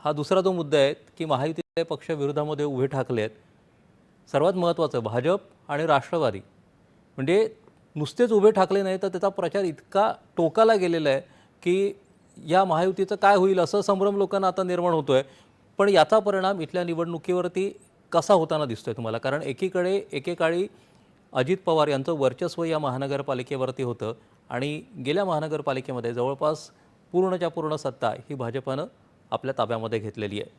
हा दुसरा जो मुद्दा आहे की महायुतीचे पक्ष विरोधामध्ये उभे ठाकले आहेत. सर्वात महत्त्वाचं भाजप आणि राष्ट्रवादी म्हणजे नुसतेच उभे ठाकले नाही तर त्याचा प्रचार इतका टोकाला गेलेला आहे की या महायुतीचं काय होईल असं संभ्रम लोकांना आता निर्माण होतोय. पण याचा परिणाम इथल्या निवडणुकीवरती कसा होताना दिसतोय तुम्हाला? कारण एकेकाळी अजित पवार यांचं वर्चस्व या महानगरपालिकेवरती होतं आणि गेल्या महानगरपालिकेमध्ये जवळपास पूर्णच्या पूर्ण सत्ता ही भाजपनं आपल्या ताब्यामध्ये घेतलेली आहे.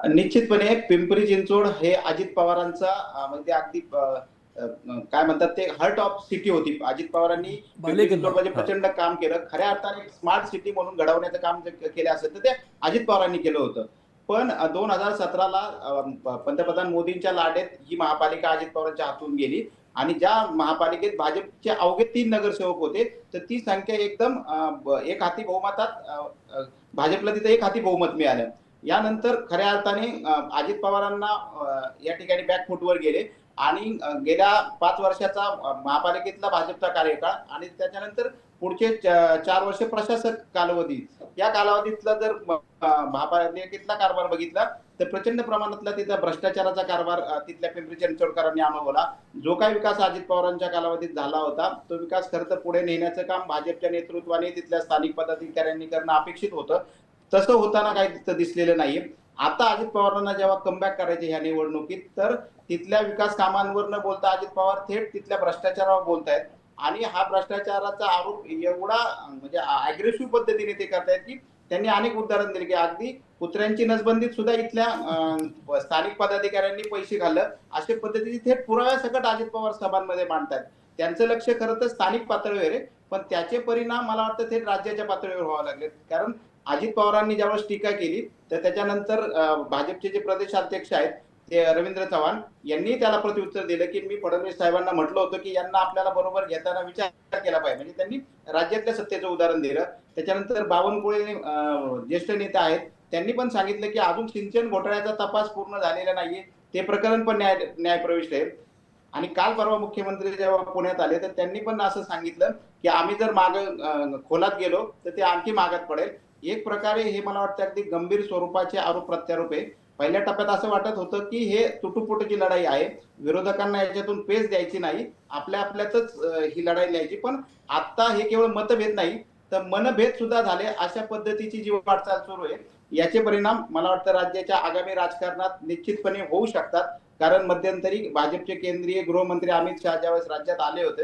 निश्चितपणे पिंपरी चिंचवड हे अजित पवारांचा म्हणजे अगदी काय म्हणतात ते हार्ट ऑफ सिटी होती. अजित पवारांनी पिंपरी चिंचवडमध्ये प्रचंड काम केलं. खऱ्या अर्थाने स्मार्ट सिटी म्हणून घडवण्याचं काम केलं असेल तर ते अजित पवारांनी केलं होतं. पण 2017ला पंतप्रधान मोदींच्या लाडेत ही महापालिका अजित पवारांच्या हातून गेली आणि ज्या महापालिकेत भाजपचे अवघे 3 नगरसेवक होते तर ती संख्या एकदम एक हाती बहुमतात भाजपला तिथे एक हाती बहुमत मिळालं. यानंतर खऱ्या अर्थाने अजित पवारांना या ठिकाणी बॅकफूटवर गेले आणि गेल्या 5 वर्षाचा महापालिकेतला भाजपचा कार्यकाळ आणि त्याच्यानंतर पुढचे 4 वर्ष प्रशासक कालावधी, या कालावधीतला जर महापालिकेतला कारभार बघितला तर प्रचंड प्रमाणातला तिथं भ्रष्टाचाराचा कारभार तिथल्या पिंपरी चिंचवडकरांनी अनुभवला. जो काही विकास अजित पवारांच्या कालावधीत झाला होता तो विकास खरं तर पुढे नेण्याचं काम भाजपच्या नेतृत्वाने तिथल्या स्थानिक पदाधिकाऱ्यांनी करणं अपेक्षित होतं. तसं होताना काही तिथं दिसलेलं नाहीये. आता अजित पवारांना जेव्हा कमबॅक करायचे ह्या निवडणुकीत तर तिथल्या विकास कामांवर न बोलता अजित पवार थेट तिथल्या भ्रष्टाचारावर बोलतायत आणि हा भ्रष्टाचाराचा आरोप एवढा म्हणजे अग्रेसिव्ह पद्धतीने ते करतायत की त्यांनी अनेक उदाहरण दिले की अगदी कुत्र्यांची नसबंदीत सुद्धा इथल्या स्थानिक पदाधिकाऱ्यांनी पैसे घाललं अशा पद्धतीने थेट पुराव्यासकट अजित पवार सभांमध्ये मांडतात. त्यांचं लक्ष खरं तर स्थानिक पातळीवर आहे पण त्याचे परिणाम मला वाटतं थेट राज्याच्या पातळीवर व्हावे लागले. कारण अजित पवारांनी ज्यावेळेस टीका केली तर त्याच्यानंतर भाजपचे जे प्रदेशाध्यक्ष आहेत ते रवींद्र चव्हाण यांनी त्याला प्रत्युत्तर दिलं की मी फडणवीस साहेबांना म्हटलं होतं की यांना आपल्याला बरोबर घेताना विचार केला पाहिजे. म्हणजे त्यांनी राज्यातल्या सत्तेचं उदाहरण दिलं. त्याच्यानंतर बावनकुळे ज्येष्ठ नेते आहेत त्यांनी पण सांगितलं की अजून सिंचन घोटाळ्याचा तपास पूर्ण झालेला नाहीये, ते प्रकरण पण न्यायप्रविष्ट आहे. आणि काल परवा मुख्यमंत्री जेव्हा पुण्यात आले तर त्यांनी पण असं सांगितलं की आम्ही जर माग खोलात गेलो तर ते आणखी मागात पडेल. एक प्रकारे हे मला वाटतं अगदी गंभीर स्वरूपाचे आरोप प्रत्यारोप आहे. पहिल्या टप्प्यात असं वाटत होतं की हे तुटुपुटूची लढाई आहे, विरोधकांना याच्यातून पेस द्यायची नाही, आपल्या आपल्यातच ही लढाई न्यायची. पण आता हे केवळ मतभेद नाही तर मनभेद सुद्धा झाले अशा पद्धतीची जी वाटचाल सुरू आहे याचे परिणाम मला वाटतं राज्याच्या आगामी राजकारणात निश्चितपणे होऊ शकतात. कारण मध्यंतरी भाजपचे केंद्रीय गृहमंत्री अमित शहा ज्यावेळेस राज्यात आले होते